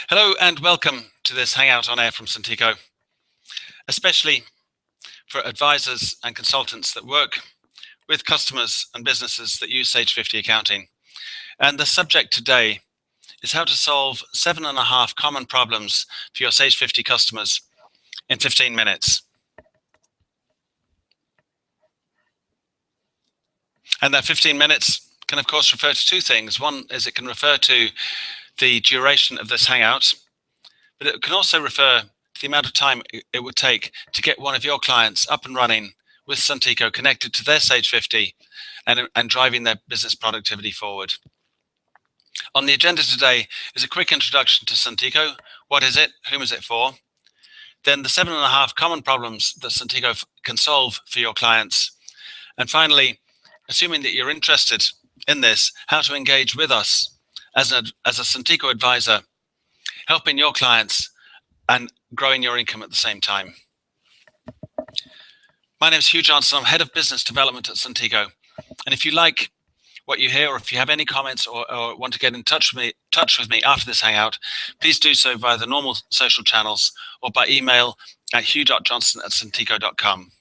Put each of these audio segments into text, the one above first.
Hello and welcome to this Hangout on Air from Suntico, especially for advisors and consultants that work with customers and businesses that use Sage 50 accounting. And the subject today is how to solve 7.5 common problems for your Sage 50 customers in 15 minutes. And that 15 minutes can of course refer to two things. One is it can refer to the duration of this Hangout, but it can also refer to the amount of time it would take to get one of your clients up and running with Suntico, connected to their Sage 50 and driving their business productivity forward. On the agenda today is a quick introduction to Suntico. What is it? Whom is it for? Then the 7.5 common problems that Suntico can solve for your clients. And finally, assuming that you're interested in this, how to engage with us as a Suntico advisor, helping your clients and growing your income at the same time. My name is Hugh Johnson. I'm Head of Business Development at Suntico. And if you like what you hear, or if you have any comments or want to get in touch with me after this Hangout, please do so via the normal social channels or by email at hugh.johnson@suntico.com.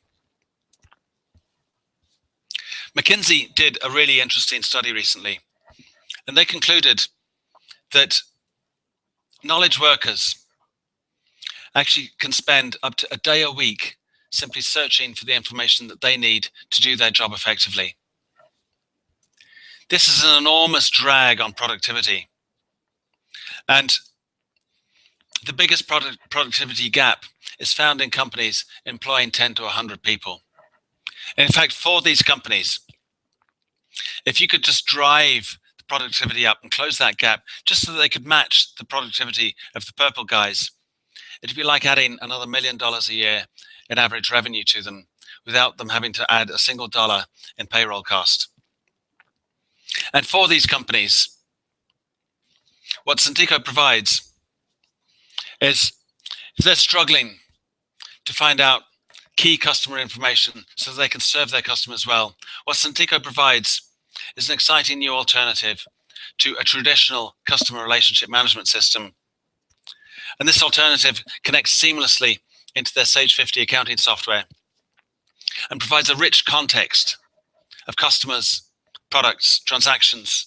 McKinsey did a really interesting study recently, and they concluded that knowledge workers actually can spend up to a day a week simply searching for the information that they need to do their job effectively. This is an enormous drag on productivity. And the biggest productivity gap is found in companies employing 10 to 100 people. And in fact, for these companies, if you could just drive the productivity up and close that gap just so that they could match the productivity of the purple guys, it'd be like adding another $1 million a year in average revenue to them without them having to add a single dollar in payroll cost. And for these companies, what Suntico provides is, if they're struggling to find out key customer information so that they can serve their customers well, what Suntico provides is an exciting new alternative to a traditional customer relationship management system. And this alternative connects seamlessly into their Sage 50 accounting software and provides a rich context of customers, products, transactions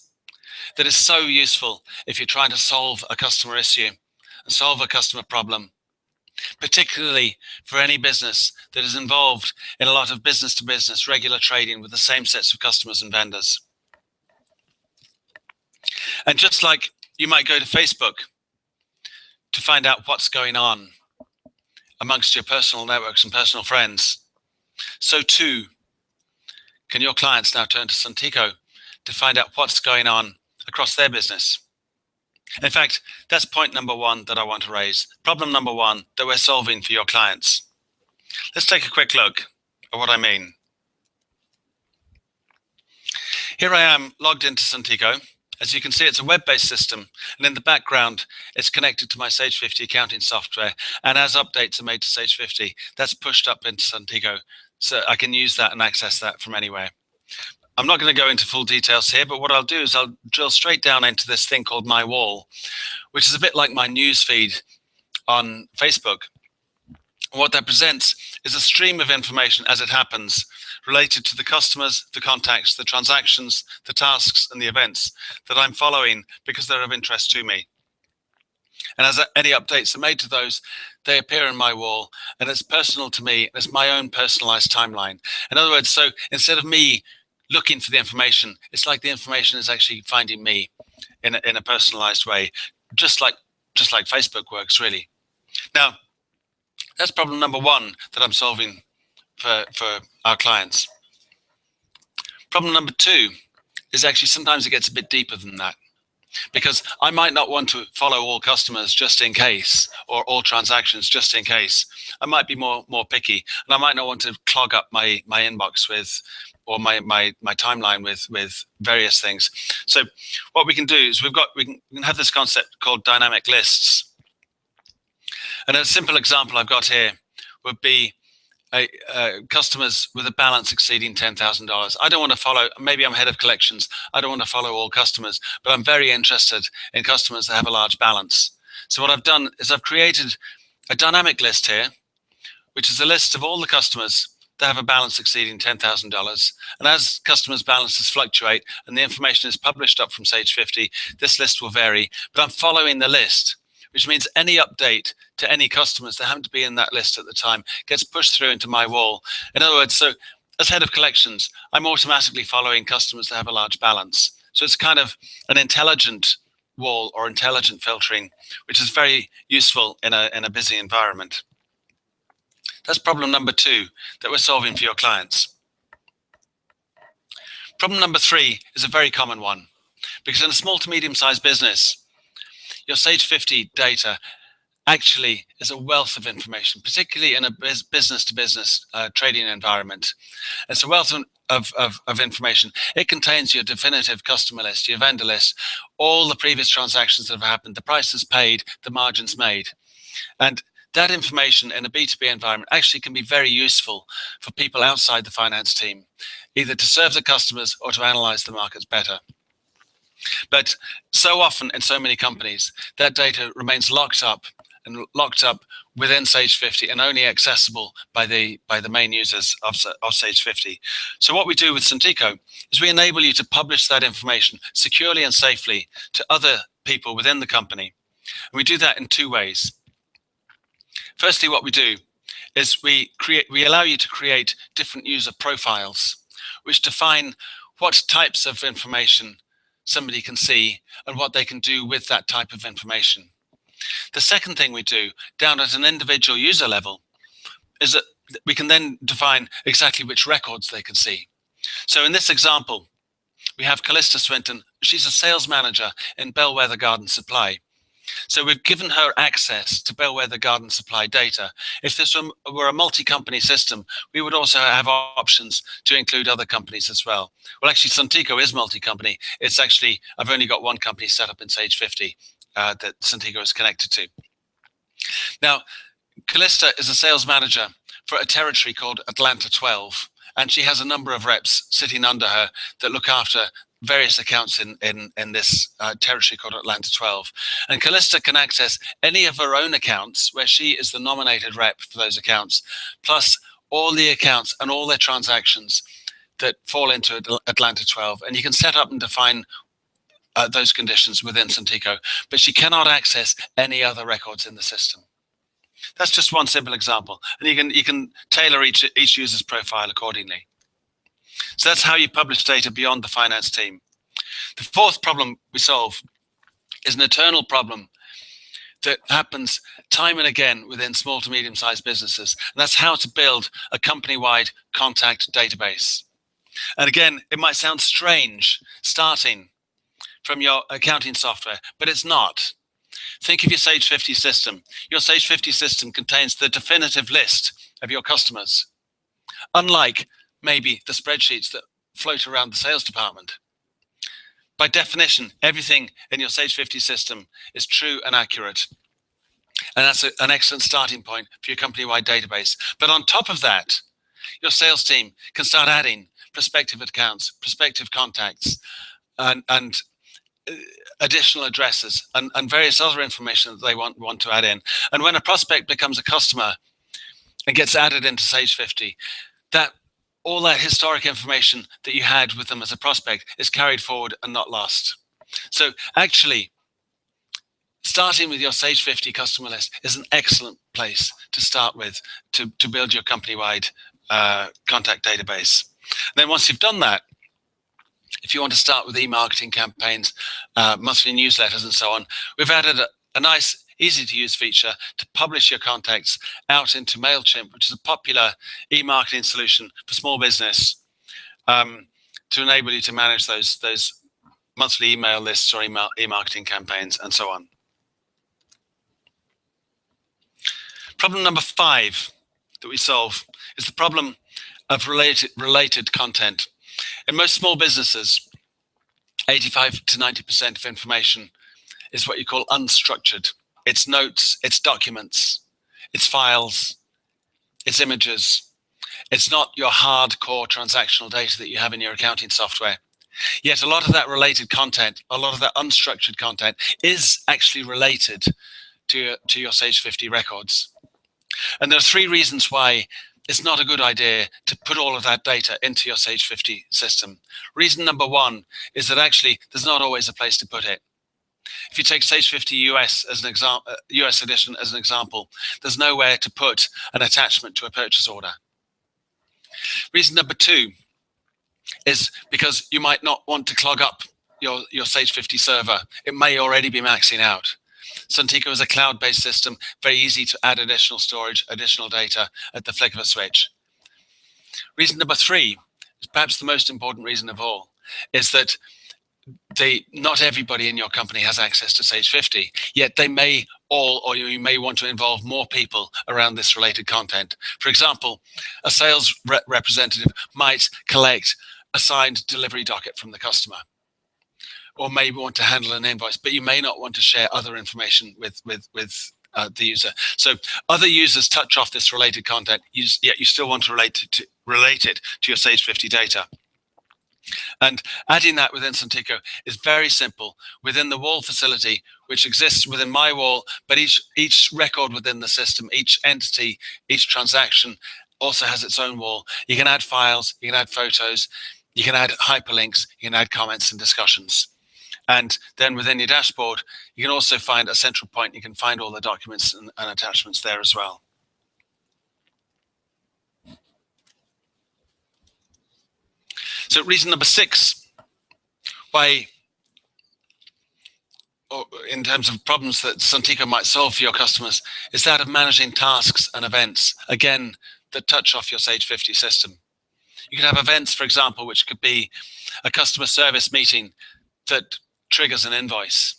that is so useful if you're trying to solve a customer issue and solve a customer problem, particularly for any business that is involved in a lot of business-to-business regular trading with the same sets of customers and vendors. And just like you might go to Facebook to find out what's going on amongst your personal networks and personal friends, so too can your clients now turn to Suntico to find out what's going on across their business. In fact, that's point number one that I want to raise. Problem number one that we're solving for your clients. Let's take a quick look at what I mean. Here I am logged into Suntico. As you can see, it's a web-based system, and in the background, it's connected to my Sage 50 accounting software. And as updates are made to Sage 50, that's pushed up into Suntico, so I can use that and access that from anywhere. I'm not going to go into full details here, but what I'll do is I'll drill straight down into this thing called My Wall, which is a bit like my news feed on Facebook. What that presents is a stream of information as it happens, related to the customers, the contacts, the transactions, the tasks, and the events that I'm following because they're of interest to me. And as any updates are made to those, they appear in my wall, and it's personal to me. It's my own personalized timeline. In other words, so instead of me looking for the information, it's like the information is actually finding me in a personalized way, just like Facebook works, really. Now, that's problem number one that I'm solving for our clients. Problem number two is actually sometimes it gets a bit deeper than that, because I might not want to follow all customers just in case, or all transactions just in case. I might be more picky, and I might not want to clog up my inbox with, or my timeline with various things. So what we can do is we can have this concept called dynamic lists. And a simple example I've got here would be customers with a balance exceeding $10,000. I don't want to follow, maybe I'm head of collections, I don't want to follow all customers, but I'm very interested in customers that have a large balance. So what I've done is I've created a dynamic list here, which is a list of all the customers that have a balance exceeding $10,000. And as customers' balances fluctuate and the information is published up from Sage 50, this list will vary, but I'm following the list, which means any update to any customers that happen to be in that list at the time gets pushed through into my wall. In other words, so as head of collections, I'm automatically following customers that have a large balance. So it's kind of an intelligent wall or intelligent filtering, which is very useful in a busy environment. That's problem number 2 that we're solving for your clients. Problem number 3 is a very common one, because in a small to medium-sized business, your Sage 50 data actually is a wealth of information, particularly in a business-to-business trading environment. It's a wealth of information. It contains your definitive customer list, your vendor list, all the previous transactions that have happened, the prices paid, the margins made. And that information in a B2B environment actually can be very useful for people outside the finance team, either to serve the customers or to analyze the markets better. But so often in so many companies, that data remains locked up within Sage 50 and only accessible by the main users of Sage 50. So what we do with Suntico is we enable you to publish that information securely and safely to other people within the company. And we do that in 2 ways. Firstly, what we do is we allow you to create different user profiles, which define what types of information somebody can see and what they can do with that type of information. The second thing we do down at an individual user level is that we can then define exactly which records they can see. So in this example, we have Callista Swinton. She's a sales manager in Bellwether Garden Supply. So we've given her access to Bellwether Garden Supply data. If this were a multi-company system, we would also have options to include other companies as well. Well, actually, Suntico is multi-company. It's actually, I've only got one company set up in Sage 50 that Suntico is connected to. Now, Callista is a sales manager for a territory called Atlanta 12, and she has a number of reps sitting under her that look after various accounts in this territory called Atlanta 12. And Callista can access any of her own accounts where she is the nominated rep for those accounts, plus all the accounts and all their transactions that fall into Atlanta 12. And you can set up and define those conditions within Suntico, but she cannot access any other records in the system. That's just one simple example. And you can tailor each user's profile accordingly. So that's how you publish data beyond the finance team. The 4th problem we solve is an eternal problem that happens time and again within small to medium-sized businesses, and that's how to build a company-wide contact database. And again, it might sound strange starting from your accounting software, but it's not. Think of your Sage 50 system. Your Sage 50 system contains the definitive list of your customers, unlike maybe the spreadsheets that float around the sales department. By definition, everything in your Sage 50 system is true and accurate. And that's an excellent starting point for your company-wide database. But on top of that, your sales team can start adding prospective accounts, prospective contacts, and additional addresses and various other information that they want to add in. And when a prospect becomes a customer and gets added into Sage 50, all that historic information that you had with them as a prospect is carried forward and not lost. So actually, starting with your Sage 50 customer list is an excellent place to start with to build your company-wide contact database. And then once you've done that, if you want to start with e-marketing campaigns, monthly newsletters and so on, we've added a nice easy-to-use feature to publish your contacts out into MailChimp, which is a popular e-marketing solution for small business, to enable you to manage those monthly email lists or e-marketing campaigns and so on. Problem number 5 that we solve is the problem of related content. In most small businesses, 85 to 90% of information is what you call unstructured. It's notes, it's documents, it's files, it's images. It's not your hardcore transactional data that you have in your accounting software. Yet a lot of that related content, a lot of that unstructured content is actually related to your Sage 50 records. And there are 3 reasons why it's not a good idea to put all of that data into your Sage 50 system. Reason number 1 is that actually there's not always a place to put it. If you take Sage 50 US as an example, US edition as an example, there's nowhere to put an attachment to a purchase order. Reason number 2 is because you might not want to clog up your Sage 50 server. It may already be maxing out. Suntico is a cloud-based system, very easy to add additional storage, additional data at the flick of a switch. Reason number 3, is perhaps the most important reason of all, is that not everybody in your company has access to Sage 50, yet they may all, or you may want to involve more people around this related content. For example, a sales representative might collect a signed delivery docket from the customer, or maybe want to handle an invoice, but you may not want to share other information with the user. So other users touch off this related content, yet you still want to relate it to your Sage 50 data. And adding that within Suntico is very simple. Within the wall facility, which exists within my wall, but each record within the system, each entity, each transaction also has its own wall. You can add files, you can add photos, you can add hyperlinks, you can add comments and discussions. And then within your dashboard, you can also find a central point. You can find all the documents and attachments there as well. So reason number 6, why, or in terms of problems that Suntico might solve for your customers, is that of managing tasks and events, again, that touch off your Sage 50 system. You could have events, for example, which could be a customer service meeting that triggers an invoice,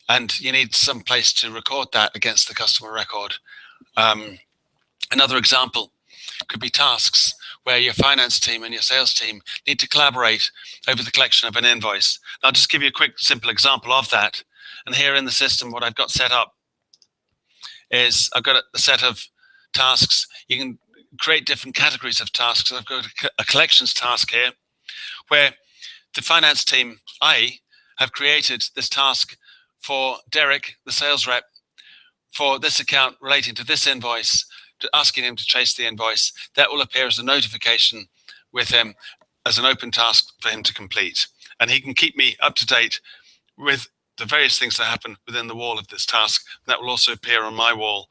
and you need some place to record that against the customer record. Another example could be tasks where your finance team and your sales team need to collaborate over the collection of an invoice. I'll just give you a quick, simple example of that. And here in the system, what I've got set up is I've got a set of tasks. You can create different categories of tasks. I've got a collections task here where the finance team, have created this task for Derek, the sales rep, for this account relating to this invoice, asking him to chase the invoice. That will appear as a notification with him as an open task for him to complete. And he can keep me up to date with the various things that happen within the wall of this task. That will also appear on my wall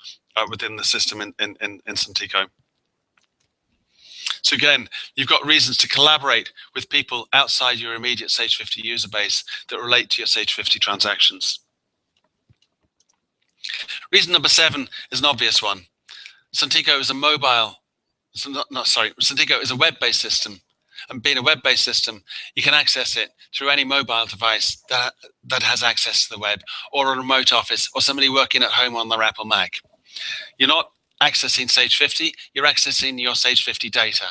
within the system in Suntico. So again, you've got reasons to collaborate with people outside your immediate Sage 50 user base that relate to your Sage 50 transactions. Reason number 7 is an obvious one. Suntico is a Suntico is a web-based system. And being a web-based system, you can access it through any mobile device that has access to the web, or a remote office, or somebody working at home on their Apple Mac. You're not accessing Sage 50, you're accessing your Sage 50 data.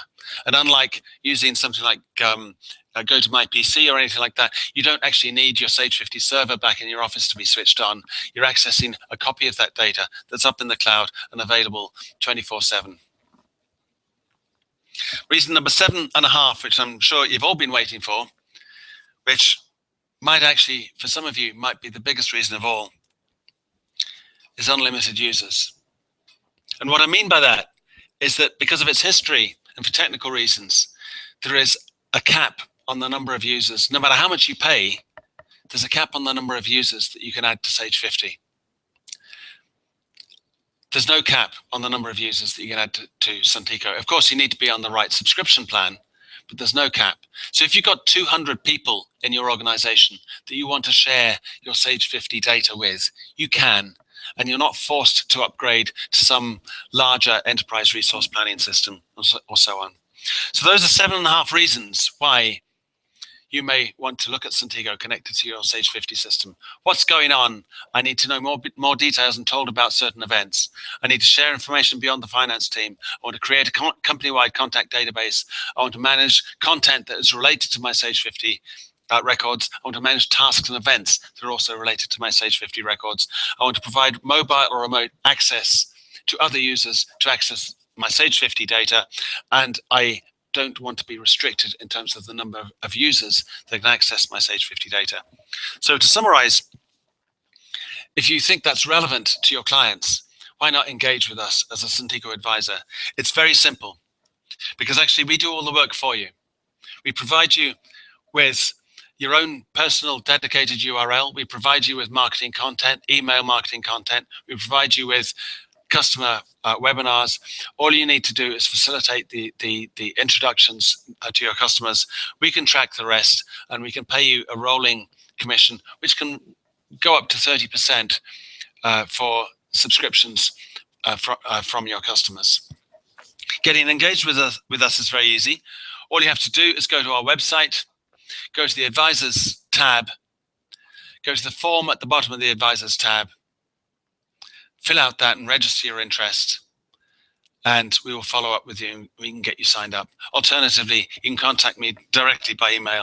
And unlike using something like Go to My PC or anything like that, you don't actually need your Sage 50 server back in your office to be switched on. You're accessing a copy of that data that's up in the cloud and available 24/7. Reason number 7.5, which I'm sure you've all been waiting for, which might actually, for some of you, might be the biggest reason of all, is unlimited users. And what I mean by that is that because of its history and for technical reasons, there is a cap on the number of users. No matter how much you pay, there's a cap on the number of users that you can add to Sage 50. There's no cap on the number of users that you can add to Suntico. Of course, you need to be on the right subscription plan, but there's no cap. So if you've got 200 people in your organization that you want to share your Sage 50 data with, you can, and you're not forced to upgrade to some larger enterprise resource planning system or so on. So those are 7.5 reasons why you may want to look at Suntico connected to your Sage 50 system. What's going on? I need to know more details and told about certain events. I need to share information beyond the finance team. I want to create a company-wide contact database. I want to manage content that is related to my Sage 50 records. I want to manage tasks and events that are also related to my Sage 50 records. I want to provide mobile or remote access to other users to access my Sage 50 data, and I don't want to be restricted in terms of the number of users that can access my Sage 50 data. So to summarize, If you think that's relevant to your clients, why not engage with us as a Suntico advisor? It's very simple, because actually we do all the work for you. We provide you with your own personal dedicated URL. We provide you with marketing content, email marketing content. We provide you with customer webinars. All you need to do is facilitate the introductions to your customers. We can track the rest, and we can pay you a rolling commission, which can go up to 30% for subscriptions from your customers. Getting engaged with us is very easy. All you have to do is go to our website, go to the Advisors tab, go to the form at the bottom of the Advisors tab, fill out that and register your interest, and we will follow up with you and we can get you signed up. Alternatively, you can contact me directly by email.